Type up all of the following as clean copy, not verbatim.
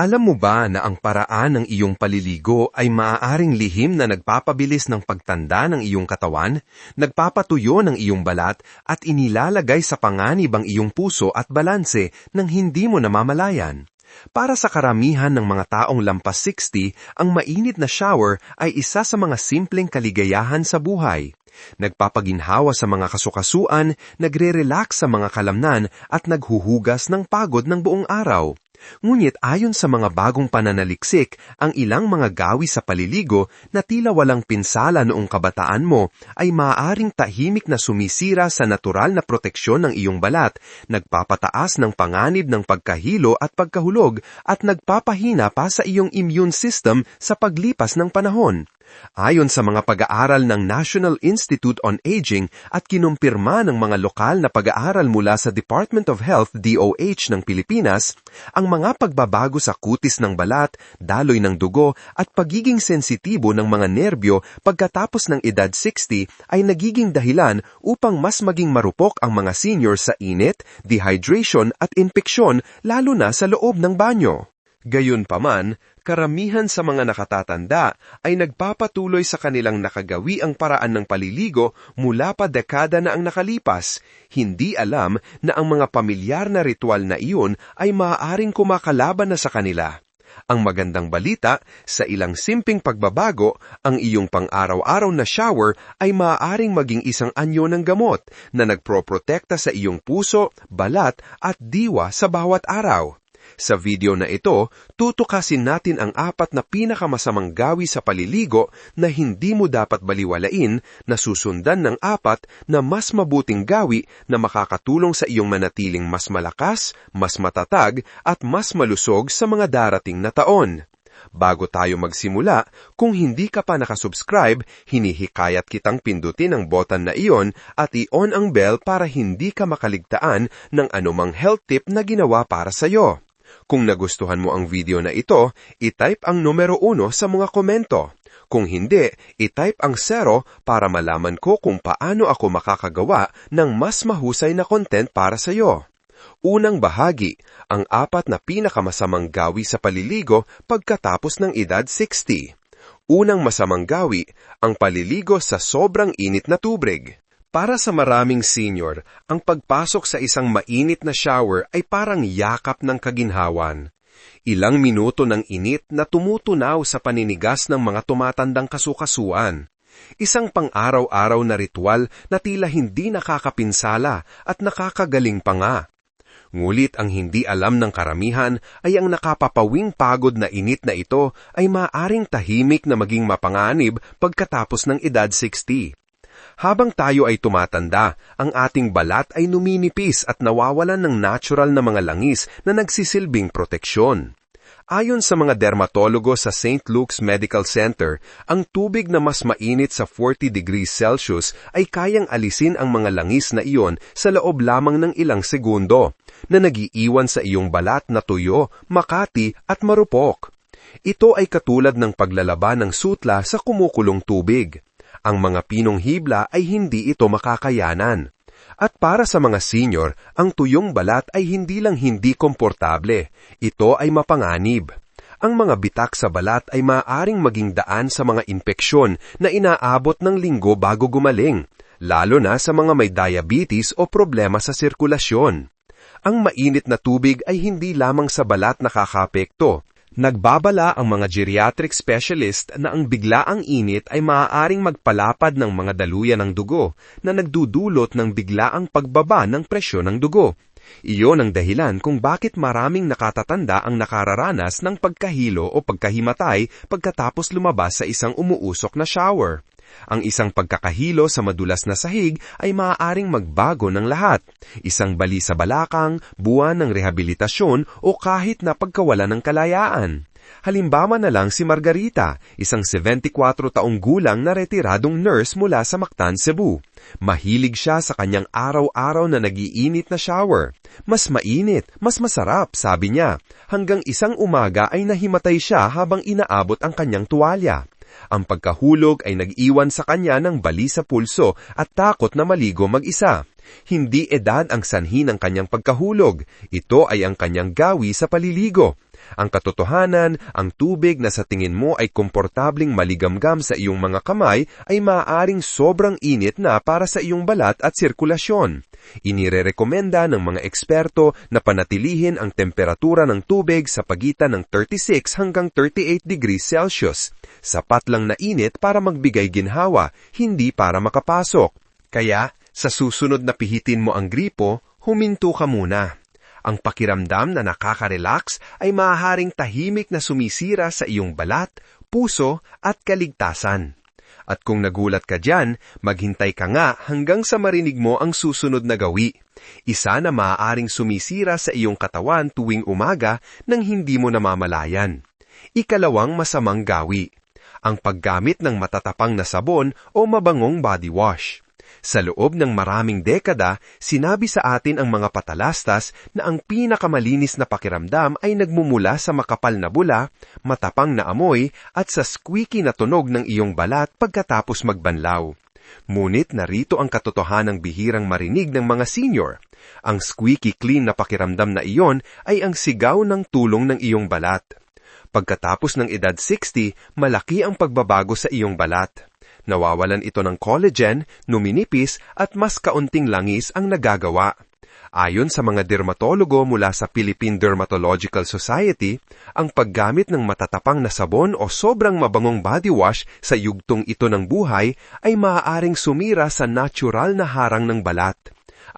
Alam mo ba na ang paraan ng iyong paliligo ay maaaring lihim na nagpapabilis ng pagtanda ng iyong katawan, nagpapatuyo ng iyong balat at inilalagay sa panganib ang iyong puso at balanse nang hindi mo namamalayan? Para sa karamihan ng mga taong lampas 60, ang mainit na shower ay isa sa mga simpleng kaligayahan sa buhay. Nagpapaginhawa sa mga kasukasuan, nagre-relax sa mga kalamnan at naghuhugas ng pagod ng buong araw. Ngunit ayon sa mga bagong pananaliksik, ang ilang mga gawi sa paliligo na tila walang pinsala noong kabataan mo ay maaaring tahimik na sumisira sa natural na proteksyon ng iyong balat, nagpapataas ng panganib ng pagkahilo at pagkahulog at nagpapahina pa sa iyong immune system sa paglipas ng panahon. Ayon sa mga pag-aaral ng National Institute on Aging at kinumpirma ng mga lokal na pag-aaral mula sa Department of Health DOH ng Pilipinas, ang mga pagbabago sa kutis ng balat, daloy ng dugo at pagiging sensitibo ng mga nerbyo pagkatapos ng edad 60 ay nagiging dahilan upang mas maging marupok ang mga senior sa init, dehydration at impeksyon lalo na sa loob ng banyo. Gayunpaman, karamihan sa mga nakatatanda ay nagpapatuloy sa kanilang nakagawi ang paraan ng paliligo mula pa dekada na ang nakalipas, hindi alam na ang mga pamilyar na ritual na iyon ay maaaring kumakalaban na sa kanila. Ang magandang balita, sa ilang simpleng pagbabago, ang iyong pang-araw-araw na shower ay maaaring maging isang anyo ng gamot na nagproprotekta sa iyong puso, balat at diwa sa bawat araw. Sa video na ito, tutukasin natin ang 4 na pinakamasamang gawi sa paliligo na hindi mo dapat baliwalain na susundan ng 4 na mas mabuting gawi na makakatulong sa iyong manatiling mas malakas, mas matatag at mas malusog sa mga darating na taon. Bago tayo magsimula, kung hindi ka pa nakasubscribe, hinihikayat kitang pindutin ang button na iyon at i-on ang bell para hindi ka makaligtaan ng anumang health tip na ginawa para sa iyo. Kung nagustuhan mo ang video na ito, i-type ang numero 1 sa mga komento. Kung hindi, i-type ang 0 para malaman ko kung paano ako makakagawa ng mas mahusay na content para sa iyo. Unang bahagi, ang 4 na pinakamasamang gawi sa paliligo pagkatapos ng edad 60. Unang masamang gawi, ang paliligo sa sobrang init na tubig. Para sa maraming senior, ang pagpasok sa isang mainit na shower ay parang yakap ng kaginhawan. Ilang minuto ng init na tumutunaw sa paninigas ng mga tumatandang kasukasuan. Isang pang-araw-araw na ritual na tila hindi nakakapinsala at nakakagaling pa nga. Ngulit ang hindi alam ng karamihan ay ang nakapapawing pagod na init na ito ay maaaring tahimik na maging mapanganib pagkatapos ng edad 60. Habang tayo ay tumatanda, ang ating balat ay numinipis at nawawalan ng natural na mga langis na nagsisilbing proteksyon. Ayon sa mga dermatologo sa St. Luke's Medical Center, ang tubig na mas mainit sa 40 degrees Celsius ay kayang alisin ang mga langis na iyon sa loob lamang ng ilang segundo, na nagiiwan sa iyong balat na tuyo, makati at marupok. Ito ay katulad ng paglalaba ng sutla sa kumukulong tubig. Ang mga pinong hibla ay hindi ito makakayanan. At para sa mga senior, ang tuyong balat ay hindi lang hindi komportable, ito ay mapanganib. Ang mga bitak sa balat ay maaaring maging daan sa mga impeksyon na inaabot ng linggo bago gumaling, lalo na sa mga may diabetes o problema sa sirkulasyon. Ang mainit na tubig ay hindi lamang sa balat nakakaapekto. Nagbabala ang mga geriatric specialist na ang biglaang init ay maaaring magpalapad ng mga daluyan ng dugo na nagdudulot ng biglaang pagbaba ng presyon ng dugo. Iyon ang dahilan kung bakit maraming nakatatanda ang nakararanas ng pagkahilo o pagkahimatay pagkatapos lumabas sa isang umuusok na shower. Ang isang pagkakahilo sa madulas na sahig ay maaaring magbago ng lahat. Isang bali sa balakang, buwan ng rehabilitasyon o kahit na pagkawala ng kalayaan. Halimbawa na lang si Margarita, isang 74 taong gulang na retiradong nurse mula sa Mactan, Cebu. Mahilig siya sa kanyang araw-araw na nagiinit na shower. Mas mainit, mas masarap, sabi niya. Hanggang isang umaga ay nahimatay siya habang inaabot ang kanyang tuwalya. Ang pagkahulog ay nag-iwan sa kanya ng bali sa pulso at takot na maligo mag-isa. Hindi edad ang sanhi ng kanyang pagkahulog. Ito ay ang kanyang gawi sa paliligo. Ang katotohanan, ang tubig na sa tingin mo ay komportabling maligamgam sa iyong mga kamay ay maaaring sobrang init na para sa iyong balat at sirkulasyon. Inirerekomenda ng mga eksperto na panatilihin ang temperatura ng tubig sa pagitan ng 36 hanggang 38 degrees Celsius. Sapat lang na init para magbigay ginhawa, hindi para makapasok. Kaya, sa susunod na pihitin mo ang gripo, huminto ka muna. Ang pakiramdam na nakaka-relax ay maaaring tahimik na sumisira sa iyong balat, puso at kaligtasan. At kung nagulat ka dyan, maghintay ka nga hanggang sa marinig mo ang susunod na gawi. Isa na maaaring sumisira sa iyong katawan tuwing umaga nang hindi mo namamalayan. Ikalawang masamang gawi, ang paggamit ng matatapang na sabon o mabangong body wash. Sa loob ng maraming dekada, sinabi sa atin ang mga patalastas na ang pinakamalinis na pakiramdam ay nagmumula sa makapal na bula, matapang na amoy at sa squeaky na tunog ng iyong balat pagkatapos magbanlaw. Ngunit narito ang katotohanang bihirang marinig ng mga senior. Ang squeaky clean na pakiramdam na iyon ay ang sigaw ng tulong ng iyong balat. Pagkatapos ng edad 60, malaki ang pagbabago sa iyong balat. Nawawalan ito ng collagen, numinipis at mas kaunting langis ang nagagawa. Ayon sa mga dermatologo mula sa Philippine Dermatological Society, ang paggamit ng matatapang na sabon o sobrang mabangong body wash sa yugtong ito ng buhay ay maaaring sumira sa natural na harang ng balat.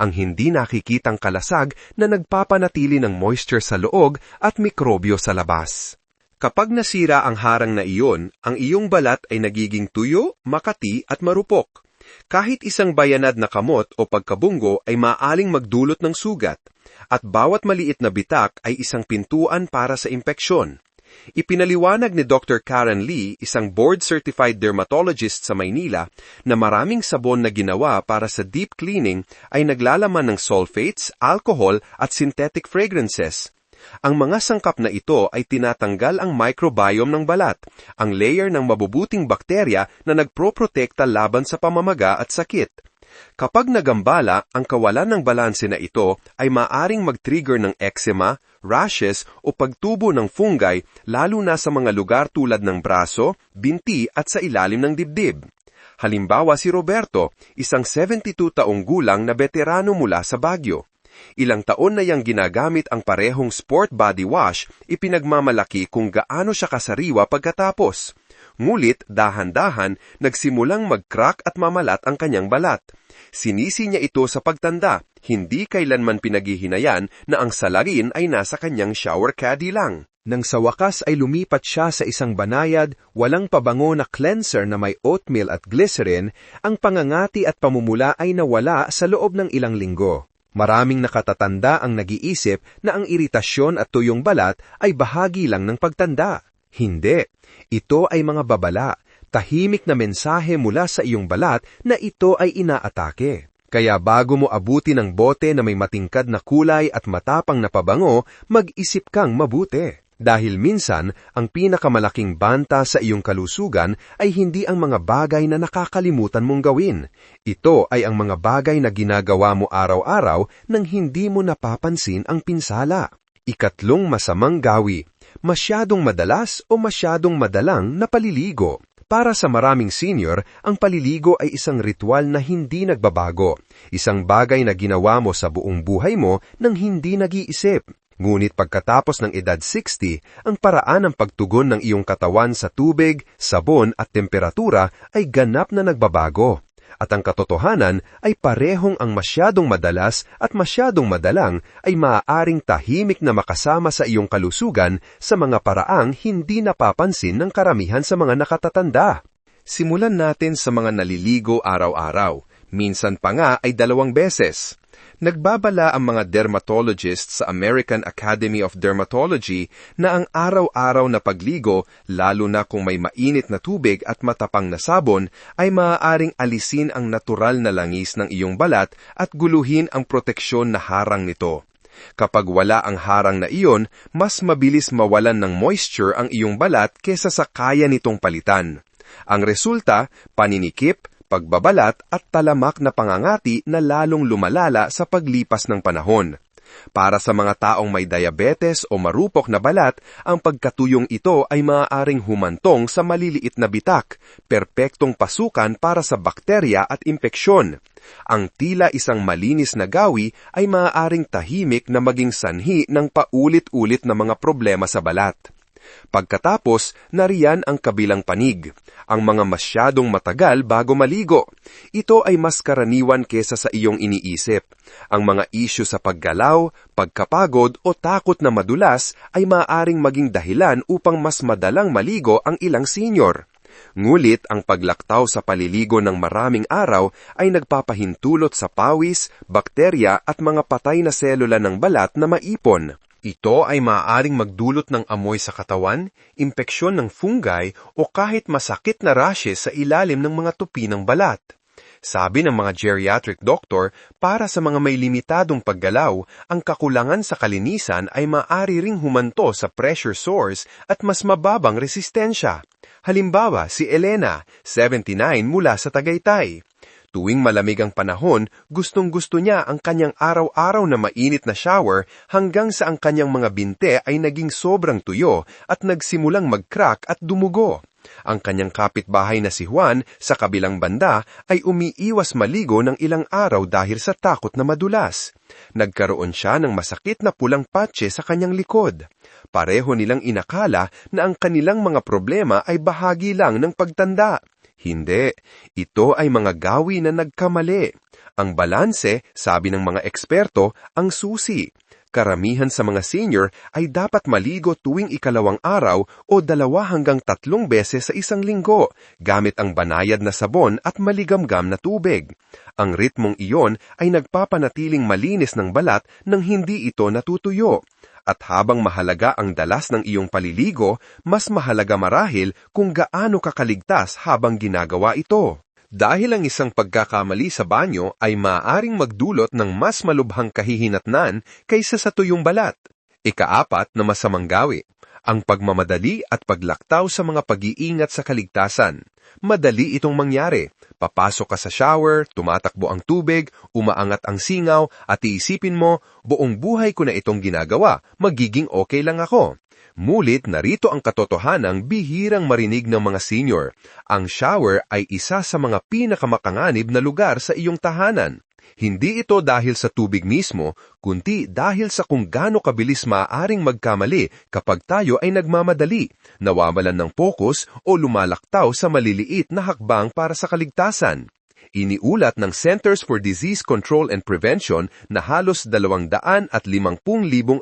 Ang hindi nakikitang kalasag na nagpapanatili ng moisture sa loob at mikrobyo sa labas. Kapag nasira ang harang na iyon, ang iyong balat ay nagiging tuyo, makati at marupok. Kahit isang bayanad na kamot o pagkabunggo ay maaaring magdulot ng sugat, at bawat maliit na bitak ay isang pintuan para sa impeksyon. Ipinaliwanag ni Dr. Karen Lee, isang board-certified dermatologist sa Maynila, na maraming sabon na ginawa para sa deep cleaning ay naglalaman ng sulfates, alcohol at synthetic fragrances. Ang mga sangkap na ito ay tinatanggal ang microbiome ng balat, ang layer ng mabubuting bakterya na nagproprotekta laban sa pamamaga at sakit. Kapag nagambala, ang kawalan ng balanse na ito ay maaring mag-trigger ng eczema, rashes o pagtubo ng fungi lalo na sa mga lugar tulad ng braso, binti at sa ilalim ng dibdib. Halimbawa si Roberto, isang 72 taong gulang na veterano mula sa Baguio. Ilang taon na yang ginagamit ang parehong sport body wash, ipinagmamalaki kung gaano siya kasariwa pagkatapos. Ngulit, dahan-dahan, nagsimulang mag-crack at mamalat ang kanyang balat. Sinisi niya ito sa pagtanda, hindi kailanman pinaghihinayan na ang salarin ay nasa kanyang shower caddy lang. Nang sa wakas ay lumipat siya sa isang banayad, walang pabango na cleanser na may oatmeal at glycerin, ang pangangati at pamumula ay nawala sa loob ng ilang linggo. Maraming nakatatanda ang nag-iisip na ang iritasyon at tuyong balat ay bahagi lang ng pagtanda. Hindi. Ito ay mga babala, tahimik na mensahe mula sa iyong balat na ito ay inaatake. Kaya bago mo abutin ang bote na may matingkad na kulay at matapang na pabango, mag-isip kang mabuti. Dahil minsan, ang pinakamalaking banta sa iyong kalusugan ay hindi ang mga bagay na nakakalimutan mong gawin. Ito ay ang mga bagay na ginagawa mo araw-araw nang hindi mo napapansin ang pinsala. Ikatlong masamang gawi, masyadong madalas o masyadong madalang na paliligo. Para sa maraming senior, ang paliligo ay isang ritual na hindi nagbabago. Isang bagay na ginawa mo sa buong buhay mo nang hindi nag-iisip. Ngunit pagkatapos ng edad 60, ang paraan ng pagtugon ng iyong katawan sa tubig, sabon at temperatura ay ganap na nagbabago. At ang katotohanan ay parehong ang masyadong madalas at masyadong madalang ay maaaring tahimik na makasama sa iyong kalusugan sa mga paraang hindi napapansin ng karamihan sa mga nakatatanda. Simulan natin sa mga naliligo araw-araw. Minsan pa nga ay 2 beses. Nagbabala ang mga dermatologists sa American Academy of Dermatology na ang araw-araw na pagligo, lalo na kung may mainit na tubig at matapang na sabon, ay maaaring alisin ang natural na langis ng iyong balat at guluhin ang proteksyon na harang nito. Kapag wala ang harang na iyon, mas mabilis mawalan ng moisture ang iyong balat kesa sa kaya nitong palitan. Ang resulta, paninikip, pagbabalat at talamak na pangangati na lalong lumalala sa paglipas ng panahon. Para sa mga taong may diabetes o marupok na balat, ang pagkatuyong ito ay maaaring humantong sa maliliit na bitak, perpektong pasukan para sa bakterya at impeksyon. Ang tila isang malinis na gawi ay maaaring tahimik na maging sanhi ng paulit-ulit na mga problema sa balat. Pagkatapos, nariyan ang kabilang panig, ang mga masyadong matagal bago maligo. Ito ay mas karaniwan kesa sa iyong iniisip. Ang mga isyu sa paggalaw, pagkapagod o takot na madulas ay maaaring maging dahilan upang mas madalang maligo ang ilang senior. Ngulit ang paglaktaw sa paliligo ng maraming araw ay nagpapahintulot sa pawis, bakterya at mga patay na selula ng balat na maipon. Ito ay maaaring magdulot ng amoy sa katawan, impeksyon ng fungi o kahit masakit na rashes sa ilalim ng mga tupi ng balat. Sabi ng mga geriatric doctor, para sa mga may limitadong paggalaw, ang kakulangan sa kalinisan ay maaari ring humanto sa pressure sores at mas mababang resistensya. Halimbawa, si Elena, 79 mula sa Tagaytay. Tuwing malamig ang panahon, gustong-gusto niya ang kanyang araw-araw na mainit na shower hanggang sa ang kanyang mga binte ay naging sobrang tuyo at nagsimulang mag-crack at dumugo. Ang kanyang kapitbahay na si Juan, sa kabilang banda, ay umiiwas maligo ng ilang araw dahil sa takot na madulas. Nagkaroon siya ng masakit na pulang patse sa kanyang likod. Pareho nilang inakala na ang kanilang mga problema ay bahagi lang ng pagtanda. Hindi, ito ay mga gawi na nagkamali. Ang balanse, sabi ng mga eksperto, ang susi. Karamihan sa mga senior ay dapat maligo tuwing ikalawang araw o 2 hanggang 3 beses sa isang linggo, gamit ang banayad na sabon at maligamgam na tubig. Ang ritmong iyon ay nagpapanatiling malinis ng balat nang hindi ito natutuyo. At habang mahalaga ang dalas ng iyong paliligo, mas mahalaga marahil kung gaano kakaligtas habang ginagawa ito. Dahil ang isang pagkakamali sa banyo ay maaaring magdulot ng mas malubhang kahihinatnan kaysa sa tuyong balat. Ika-4 na masamang gawi, ang pagmamadali at paglaktaw sa mga pag-iingat sa kaligtasan. Madali itong mangyari. Papasok ka sa shower, tumatakbo ang tubig, umaangat ang singaw, at iisipin mo, buong buhay ko na itong ginagawa, magiging okay lang ako. Mulit narito ang katotohanang bihirang marinig ng mga senior. Ang shower ay isa sa mga pinakamakanganib na lugar sa iyong tahanan. Hindi ito dahil sa tubig mismo, kundi dahil sa kung gaano kabilis maaaring magkamali kapag tayo ay nagmamadali, nawawalan ng pokus o lumalaktaw sa maliliit na hakbang para sa kaligtasan. Iniulat ng Centers for Disease Control and Prevention na halos 250,000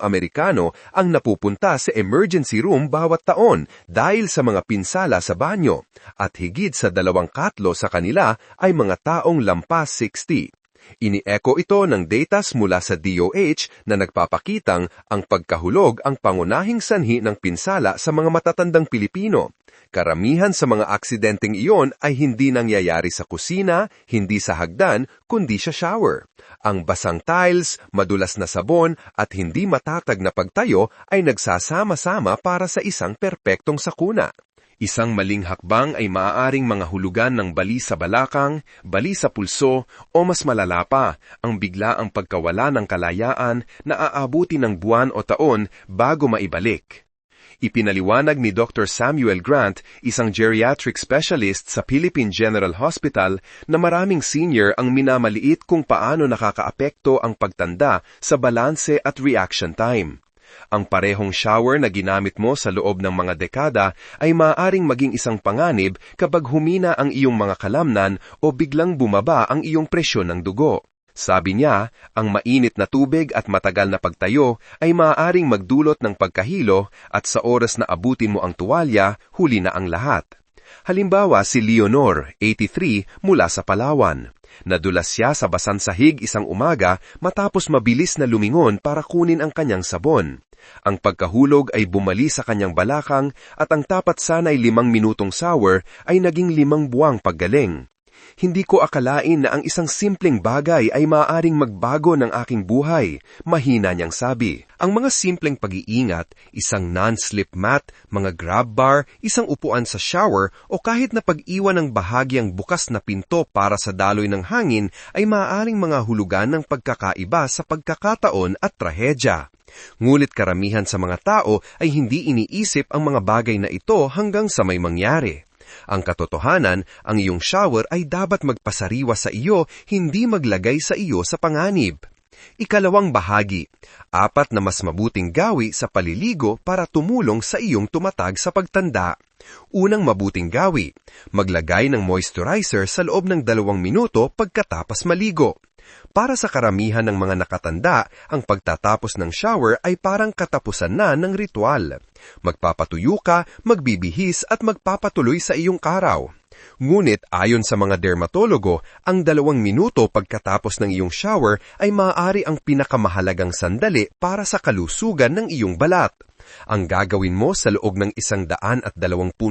Amerikano ang napupunta sa emergency room bawat taon dahil sa mga pinsala sa banyo, at higit sa 2/4 sa kanila ay mga taong lampas 60. Ini-echo ito ng datas mula sa DOH na nagpapakitang ang pagkahulog ang pangunahing sanhi ng pinsala sa mga matatandang Pilipino. Karamihan sa mga aksidenteng iyon ay hindi nangyayari sa kusina, hindi sa hagdan, kundi sa shower. Ang basang tiles, madulas na sabon at hindi matatag na pagtayo ay nagsasama-sama para sa isang perpektong sakuna. Isang maling hakbang ay maaaring mga hulugan ng bali sa balakang, bali sa pulso, o mas malala pa, ang biglaang pagkawala ng kalayaan na aabuti ng buwan o taon bago maibalik. Ipinaliwanag ni Dr. Samuel Grant, isang geriatric specialist sa Philippine General Hospital, na maraming senior ang minamaliit kung paano nakakaapekto ang pagtanda sa balanse at reaction time. Ang parehong shower na ginamit mo sa loob ng mga dekada ay maaaring maging isang panganib kapag humina ang iyong mga kalamnan o biglang bumaba ang iyong presyon ng dugo. Sabi niya, ang mainit na tubig at matagal na pagtayo ay maaaring magdulot ng pagkahilo at sa oras na abutin mo ang tuwalya, huli na ang lahat. Halimbawa si Leonor, 83, mula sa Palawan. Nadulas siya sa basang sahig isang umaga matapos mabilis na lumingon para kunin ang kanyang sabon. Ang pagkahulog ay bumali sa kanyang balakang at ang tapat sana'y 5 minutong shower ay naging 5 buwang paggaling. Hindi ko akalain na ang isang simpleng bagay ay maaaring magbago ng aking buhay, mahina niyang sabi. Ang mga simpleng pag-iingat, isang non-slip mat, mga grab bar, isang upuan sa shower o kahit na pag-iwan ng bahagyang bukas na pinto para sa daloy ng hangin ay maaaring mga hulugan ng pagkakaiba sa pagkakataon at trahedya. Ngunit karamihan sa mga tao ay hindi iniisip ang mga bagay na ito hanggang sa may mangyari. Ang katotohanan, ang iyong shower ay dapat magpasariwa sa iyo, hindi maglagay sa iyo sa panganib. Ikalawang bahagi, 4 na mas mabuting gawi sa paliligo para tumulong sa iyong tumatag sa pagtanda. Unang mabuting gawi, maglagay ng moisturizer sa loob ng 2 minuto pagkatapos maligo. Para sa karamihan ng mga nakatanda, ang pagtatapos ng shower ay parang katapusan na ng ritual. Magpapatuyo ka, magbibihis at magpapatuloy sa iyong karaw. Ngunit ayon sa mga dermatologo, ang 2 minuto pagkatapos ng iyong shower ay maaari ang pinakamahalagang sandali para sa kalusugan ng iyong balat. Ang gagawin mo sa loob ng 120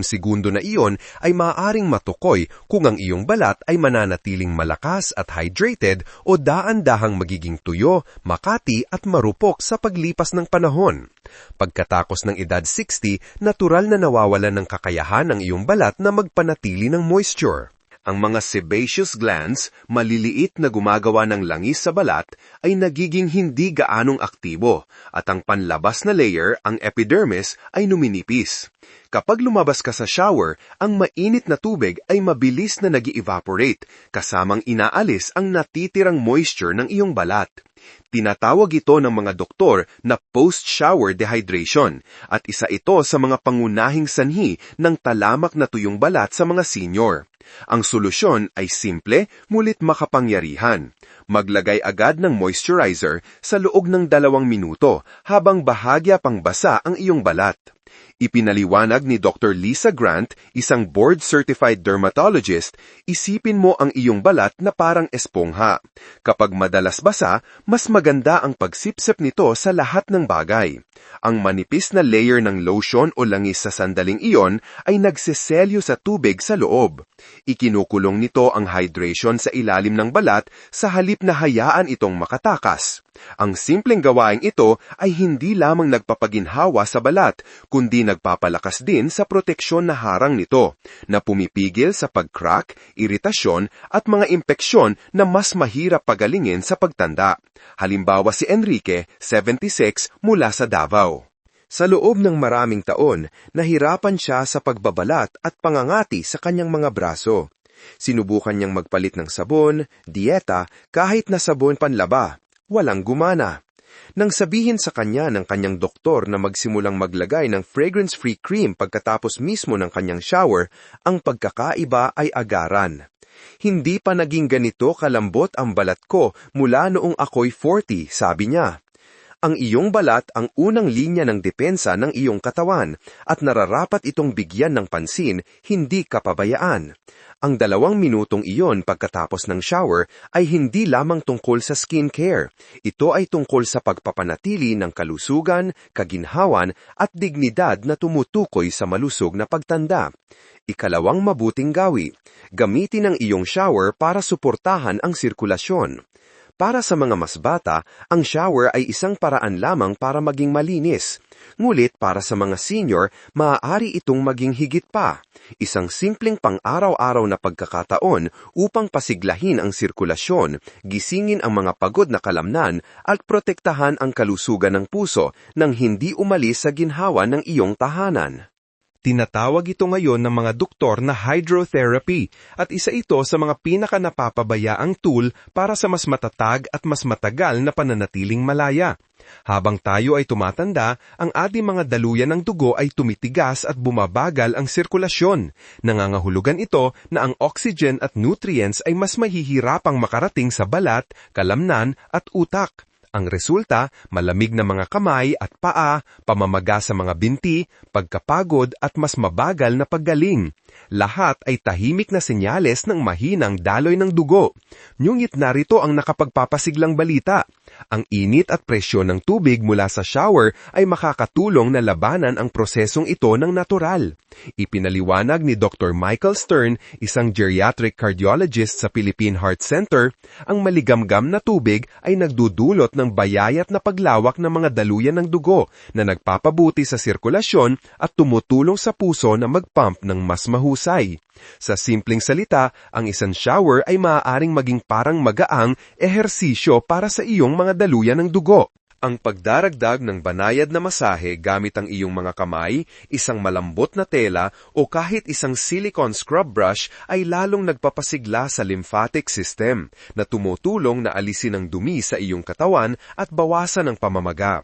segundo na iyon ay maaaring matukoy kung ang iyong balat ay mananatiling malakas at hydrated o daan-dahang magiging tuyo, makati at marupok sa paglipas ng panahon. Pagkatapos ng edad 60, natural na nawawalan ng kakayahan ang iyong balat na magpanatili ng moisture. Ang mga sebaceous glands, maliliit na gumagawa ng langis sa balat, ay nagiging hindi gaanong aktibo at ang panlabas na layer, ang epidermis, ay numinipis. Kapag lumabas ka sa shower, ang mainit na tubig ay mabilis na nag-evaporate, kasamang inaalis ang natitirang moisture ng iyong balat. Tinatawag ito ng mga doktor na post-shower dehydration at isa ito sa mga pangunahing sanhi ng talamak na tuyong balat sa mga senior. Ang solusyon ay simple, ngunit makapangyarihan. Maglagay agad ng moisturizer sa loob ng 2 minuto habang bahagya pang basa ang iyong balat. Ipinaliwanag ni Dr. Lisa Grant, isang board-certified dermatologist, isipin mo ang iyong balat na parang espongha. Kapag madalas basa, mas maganda ang pagsipsip nito sa lahat ng bagay. Ang manipis na layer ng lotion o langis sa sandaling iyon ay nagseselyo sa tubig sa loob. Ikinukulong nito ang hydration sa ilalim ng balat sa halip na hayaan itong makatakas. Ang simpleng gawaing ito ay hindi lamang nagpapaginhawa sa balat, kundi nagpapalakas din sa proteksyon na harang nito, na pumipigil sa pag-crack, iritasyon at mga impeksyon na mas mahirap pagalingin sa pagtanda. Halimbawa si Enrique, 76, mula sa Davao. Sa loob ng maraming taon, nahirapan siya sa pagbabalat at pangangati sa kanyang mga braso. Sinubukan niyang magpalit ng sabon, dieta, kahit na sabon panlaba. Walang gumana. Nang sabihin sa kanya ng kanyang doktor na magsimulang maglagay ng fragrance-free cream pagkatapos mismo ng kanyang shower, ang pagkakaiba ay agaran. Hindi pa naging ganito kalambot ang balat ko mula noong ako'y 40, sabi niya. Ang iyong balat ang unang linya ng depensa ng iyong katawan at nararapat itong bigyan ng pansin, hindi kapabayaan. Ang 2 minutong iyon pagkatapos ng shower ay hindi lamang tungkol sa skincare. Ito ay tungkol sa pagpapanatili ng kalusugan, kaginhawan at dignidad na tumutukoy sa malusog na pagtanda. Ikalawang mabuting gawi, gamitin ang iyong shower para suportahan ang sirkulasyon. Para sa mga mas bata, ang shower ay isang paraan lamang para maging malinis. Ngulit para sa mga senior, maaari itong maging higit pa. Isang simpleng pang-araw-araw na pagkakataon upang pasiglahin ang sirkulasyon, gisingin ang mga pagod na kalamnan at protektahan ang kalusugan ng puso nang hindi umalis sa ginhawa ng iyong tahanan. Tinatawag ito ngayon ng mga doktor na hydrotherapy at isa ito sa mga pinaka-napapabayaang tool para sa mas matatag at mas matagal na pananatiling malaya. Habang tayo ay tumatanda, ang ating mga daluyan ng dugo ay tumitigas at bumabagal ang sirkulasyon. Nangangahulugan ito na ang oxygen at nutrients ay mas mahihirapang makarating sa balat, kalamnan at utak. Ang resulta, malamig na mga kamay at paa, pamamaga sa mga binti, pagkapagod at mas mabagal na paggaling. Lahat ay tahimik na senyales ng mahinang daloy ng dugo. Ngunit narito ang nakapagpapasiglang balita. Ang init at presyon ng tubig mula sa shower ay makakatulong na labanan ang prosesong ito ng natural. Ipinaliwanag ni Dr. Michael Stern, isang geriatric cardiologist sa Philippine Heart Center, ang maligamgam na tubig ay nagdudulot ng bayayat na paglawak ng mga daluyan ng dugo na nagpapabuti sa sirkulasyon at tumutulong sa puso na mag-pump ng mas mahusay. Sa simpleng salita, ang isang shower ay maaaring maging parang magaang ehersisyo para sa iyong mga daluyan ng dugo. Ang pagdaragdag ng banayad na masahe gamit ang iyong mga kamay, isang malambot na tela o kahit isang silicone scrub brush ay lalong nagpapasigla sa lymphatic system na tumutulong na alisin ang dumi sa iyong katawan at bawasan ang pamamaga.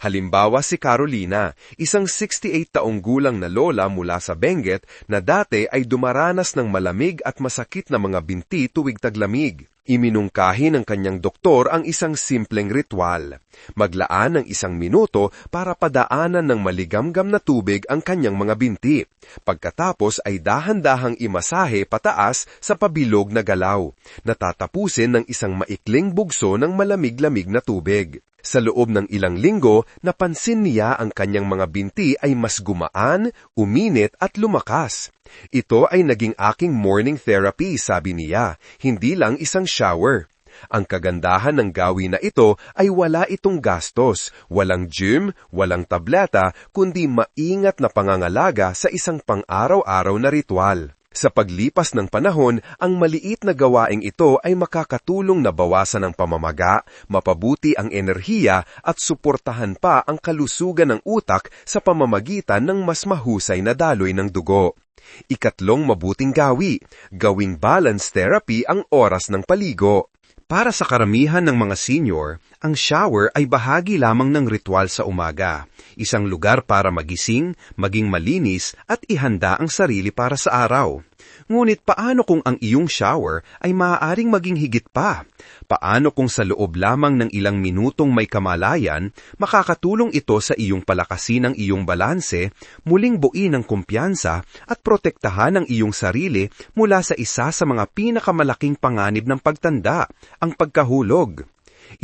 Halimbawa si Carolina, isang 68 taong gulang na lola mula sa Benguet na dati ay dumaranas ng malamig at masakit na mga binti tuwig taglamig. Iminungkahi ng kanyang doktor ang isang simpleng ritual. Maglaan ng 1 minuto para padaanan ng maligamgam na tubig ang kanyang mga binti. Pagkatapos ay dahan-dahang imasahe pataas sa pabilog na galaw, natatapusin ng isang maikling bugso ng malamig-lamig na tubig. Sa loob ng ilang linggo, napansin niya ang kanyang mga binti ay mas gumaan, uminit at lumakas. Ito ay naging aking morning therapy, sabi niya, hindi lang isang shower. Ang kagandahan ng gawin na ito ay wala itong gastos, walang gym, walang tableta, kundi maingat na pangangalaga sa isang pang-araw-araw na ritual. Sa paglipas ng panahon, ang maliit na gawaing ito ay makakatulong na bawasan ang pamamaga, mapabuti ang enerhiya at suportahan pa ang kalusugan ng utak sa pamamagitan ng mas mahusay na daloy ng dugo. Ikatlong mabuting gawi, gawing balance therapy ang oras ng paligo. Para sa karamihan ng mga senior, ang shower ay bahagi lamang ng ritual sa umaga. Isang lugar para magising, maging malinis at ihanda ang sarili para sa araw. Ngunit paano kung ang iyong shower ay maaaring maging higit pa? Paano kung sa loob lamang ng ilang minutong may kamalayan, makakatulong ito sa iyong palakasin ang iyong balanse, muling buuin ang kumpiyansa at protektahan ang iyong sarili mula sa isa sa mga pinakamalaking panganib ng pagtanda, ang pagkahulog.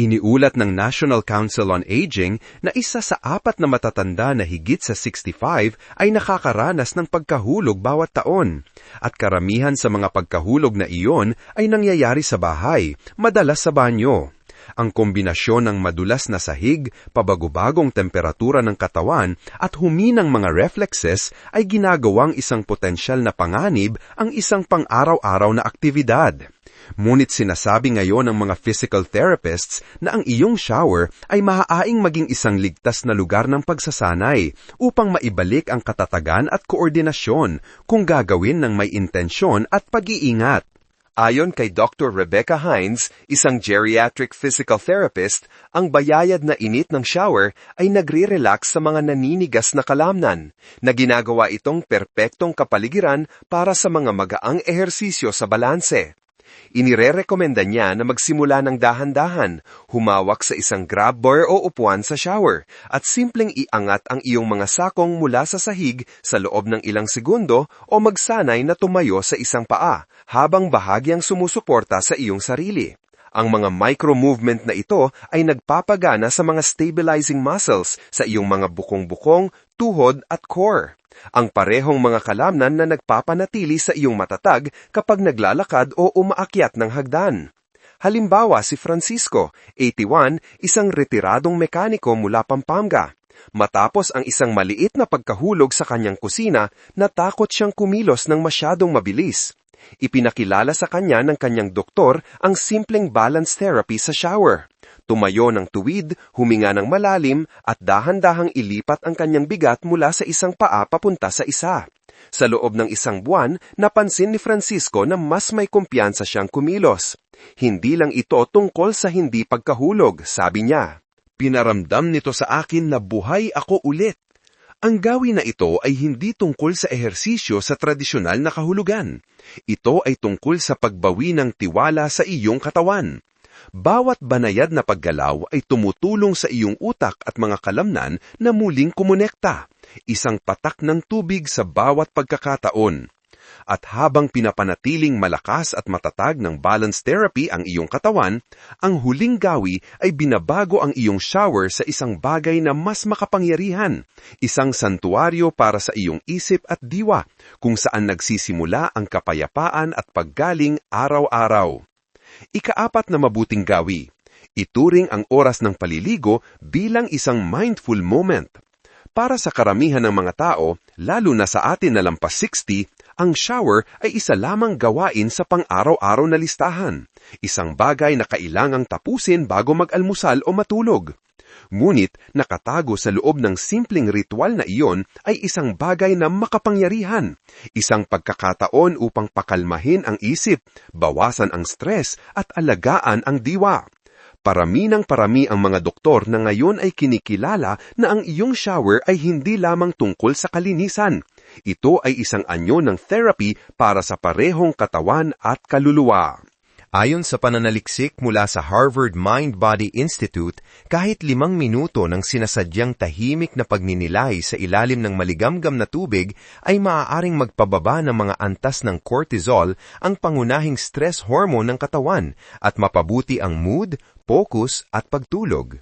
Iniulat ng National Council on Aging na 1 sa 4 na matatanda na higit sa 65 ay nakakaranas ng pagkahulog bawat taon. At karamihan sa mga pagkahulog na iyon ay nangyayari sa bahay, madalas sa banyo. Ang kombinasyon ng madulas na sahig, pabagubagong temperatura ng katawan at huminang mga reflexes ay ginagawang isang potensyal na panganib ang isang pang-araw-araw na aktibidad. Ngunit sinasabi ngayon ng mga physical therapists na ang iyong shower ay maaaring maging isang ligtas na lugar ng pagsasanay upang maibalik ang katatagan at koordinasyon kung gagawin ng may intensyon at pag-iingat. Ayon kay Dr. Rebecca Hines, isang geriatric physical therapist, ang bayayad na init ng shower ay nagre-relax sa mga naninigas na kalamnan, na ginagawa itong perpektong kapaligiran para sa mga magaang ehersisyo sa balanse. Inirerekomenda niya na magsimula ng dahan-dahan, humawak sa isang grab bar o upuan sa shower, at simpleng iangat ang iyong mga sakong mula sa sahig sa loob ng ilang segundo o magsanay na tumayo sa isang paa, habang bahagyang sumusuporta sa iyong sarili. Ang mga micro-movement na ito ay nagpapagana sa mga stabilizing muscles sa iyong mga bukong-bukong, tuhod at core. Ang parehong mga kalamnan na nagpapanatili sa iyong matatag kapag naglalakad o umaakyat ng hagdan. Halimbawa si Francisco, 81, isang retiradong mekaniko mula Pampanga. Matapos ang isang maliit na pagkahulog sa kanyang kusina, natakot siyang kumilos ng masyadong mabilis. Ipinakilala sa kanya ng kanyang doktor ang simpleng balance therapy sa shower. Tumayo ng tuwid, huminga ng malalim, at dahan-dahang ilipat ang kanyang bigat mula sa isang paa papunta sa isa. Sa loob ng 1 buwan, napansin ni Francisco na mas may kumpiyansa siyang kumilos. Hindi lang ito tungkol sa hindi pagkahulog, sabi niya. Pinaramdam nito sa akin na buhay ako ulit. Ang gawin na ito ay hindi tungkol sa ehersisyo sa tradisyonal na kahulugan. Ito ay tungkol sa pagbawi ng tiwala sa iyong katawan. Bawat banayad na paggalaw ay tumutulong sa iyong utak at mga kalamnan na muling kumonekta. Isang patak ng tubig sa bawat pagkakataon. At habang pinapanatiling malakas at matatag ng balance therapy ang iyong katawan, ang huling gawi ay binabago ang iyong shower sa isang bagay na mas makapangyarihan, isang santuaryo para sa iyong isip at diwa, kung saan nagsisimula ang kapayapaan at paggaling araw-araw. Ika-4 na mabuting gawi. Ituring ang oras ng paliligo bilang isang mindful moment. Para sa karamihan ng mga tao, lalo na sa atin na lampas 60, ang shower ay isa lamang gawain sa pang-araw-araw na listahan. Isang bagay na kailangang tapusin bago mag-almusal o matulog. Ngunit nakatago sa loob ng simpleng ritual na iyon ay isang bagay na makapangyarihan. Isang pagkakataon upang pakalmahin ang isip, bawasan ang stress at alagaan ang diwa. Parami ng parami ang mga doktor na ngayon ay kinikilala na ang iyong shower ay hindi lamang tungkol sa kalinisan. Ito ay isang anyo ng therapy para sa parehong katawan at kaluluwa. Ayon sa pananaliksik mula sa Harvard Mind-Body Institute, kahit 5 minuto ng sinasadyang tahimik na pagninilay sa ilalim ng maligamgam na tubig ay maaaring magpababa ng mga antas ng cortisol, ang pangunahing stress hormone ng katawan, at mapabuti ang mood, focus at pagtulog.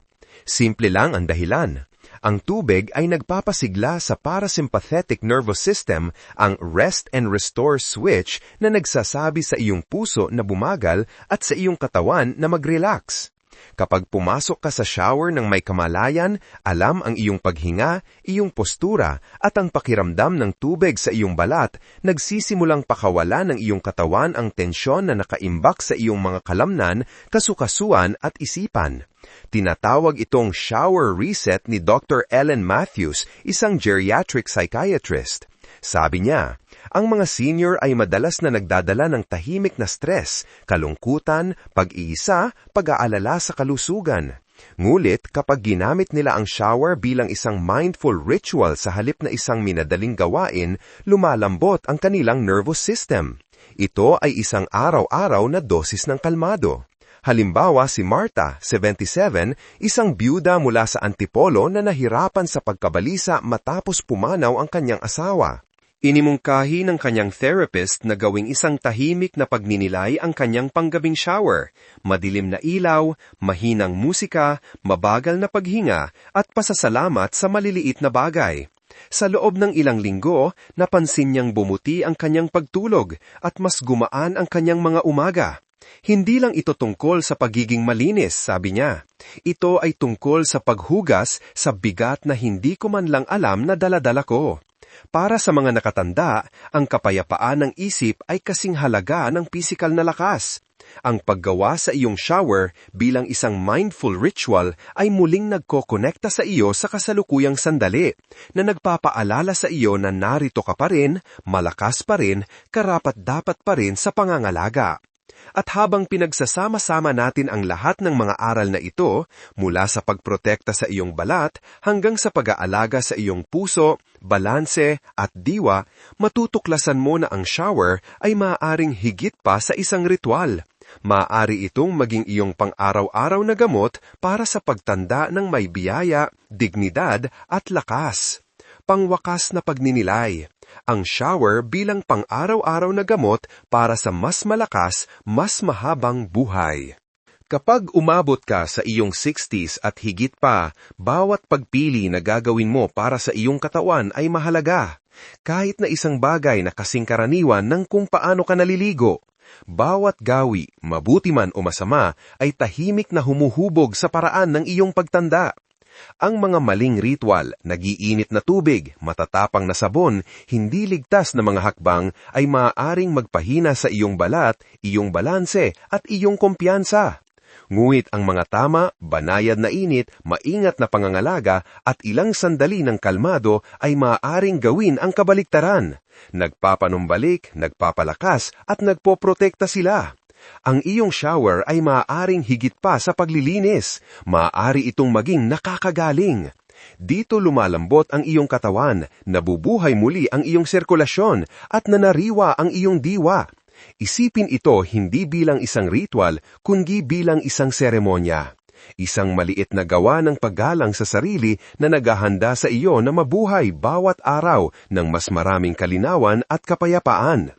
Simple lang ang dahilan. Ang tubig ay nagpapasigla sa parasympathetic nervous system, ang rest and restore switch na nagsasabi sa iyong puso na bumagal at sa iyong katawan na mag-relax. Kapag pumasok ka sa shower ng may kamalayan, alam ang iyong paghinga, iyong postura, at ang pakiramdam ng tubig sa iyong balat, nagsisimulang pakawala ng iyong katawan ang tensyon na nakaimbak sa iyong mga kalamnan, kasukasuan at isipan. Tinatawag itong shower reset ni Dr. Ellen Matthews, isang geriatric psychiatrist. Sabi niya, ang mga senior ay madalas na nagdadala ng tahimik na stress, kalungkutan, pag-iisa, pag-aalala sa kalusugan. Ngulit kapag ginamit nila ang shower bilang isang mindful ritual sa halip na isang minadaling gawain, lumalambot ang kanilang nervous system. Ito ay isang araw-araw na dosis ng kalmado. Halimbawa si Marta, 77, isang byuda mula sa Antipolo na nahirapan sa pagkabalisa matapos pumanaw ang kanyang asawa. Inimungkahi ng kanyang therapist na gawing isang tahimik na pagninilay ang kanyang panggabing shower, madilim na ilaw, mahinang musika, mabagal na paghinga, at pasasalamat sa maliliit na bagay. Sa loob ng ilang linggo, napansin niyang bumuti ang kanyang pagtulog at mas gumaan ang kanyang mga umaga. Hindi lang ito tungkol sa pagiging malinis, sabi niya. Ito ay tungkol sa paghugas sa bigat na hindi ko man lang alam na dala-dala ko. Para sa mga nakatanda, ang kapayapaan ng isip ay kasing halaga ng pisikal na lakas. Ang paggawa sa iyong shower bilang isang mindful ritual ay muling nagkokonekta sa iyo sa kasalukuyang sandali, na nagpapaalala sa iyo na narito ka pa rin, malakas pa rin, karapat-dapat pa rin sa pangangalaga. At habang pinagsasama-sama natin ang lahat ng mga aral na ito, mula sa pagprotekta sa iyong balat hanggang sa pag-aalaga sa iyong puso, balanse at diwa, matutuklasan mo na ang shower ay maaaring higit pa sa isang ritual. Maaari itong maging iyong pang-araw-araw na gamot para sa pagtanda ng may biyaya, dignidad at lakas. Pangwakas na pagninilay. Ang shower bilang pang-araw-araw na gamot para sa mas malakas, mas mahabang buhay. Kapag umabot ka sa iyong 60s at higit pa, bawat pagpili na gagawin mo para sa iyong katawan ay mahalaga. Kahit na isang bagay na kasing karaniwan ng kung paano ka naliligo. Bawat gawi, mabuti man o masama, ay tahimik na humuhubog sa paraan ng iyong pagtanda. Ang mga maling ritual, nagiinit na tubig, matatapang na sabon, hindi ligtas na mga hakbang ay maaaring magpahina sa iyong balat, iyong balanse at iyong kumpiyansa. Ngunit ang mga tama, banayad na init, maingat na pangangalaga at ilang sandali ng kalmado ay maaaring gawin ang kabaliktaran. Nagpapanumbalik, nagpapalakas at nagpoprotekta sila. Ang iyong shower ay maaaring higit pa sa paglilinis. Maaari itong maging nakakagaling. Dito lumalambot ang iyong katawan, nabubuhay muli ang iyong sirkulasyon, at nanariwa ang iyong diwa. Isipin ito hindi bilang isang ritual, kundi bilang isang seremonya. Isang maliit na gawa ng paggalang sa sarili na naghahanda sa iyo na mabuhay bawat araw ng mas maraming kalinawan at kapayapaan.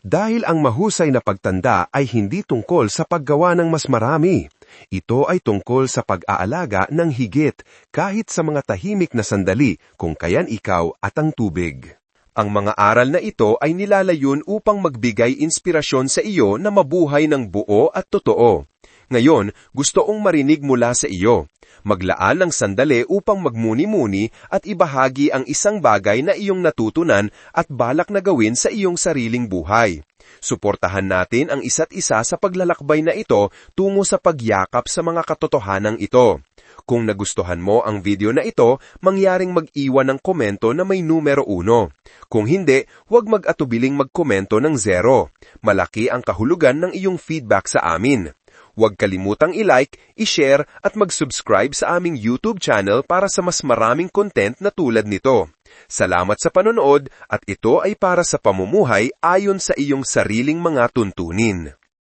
Dahil ang mahusay na pagtanda ay hindi tungkol sa paggawa ng mas marami. Ito ay tungkol sa pag-aalaga ng higit kahit sa mga tahimik na sandali kung kayan ikaw at ang tubig. Ang mga aral na ito ay nilalayon upang magbigay inspirasyon sa iyo na mabuhay ng buo at totoo. Ngayon, gusto kong marinig mula sa iyo. Maglaan ng sandali upang magmuni-muni at ibahagi ang isang bagay na iyong natutunan at balak na gawin sa iyong sariling buhay. Suportahan natin ang isa't isa sa paglalakbay na ito tungo sa pagyakap sa mga katotohanan ito. Kung nagustuhan mo ang video na ito, mangyaring mag-iwan ng komento na may numero 1. Kung hindi, huwag mag-atubiling magkomento ng 0. Malaki ang kahulugan ng iyong feedback sa amin. Huwag kalimutang i-like, i-share at mag-subscribe sa aming YouTube channel para sa mas maraming content na tulad nito. Salamat sa panonood at ito ay para sa pamumuhay ayon sa iyong sariling mga tuntunin.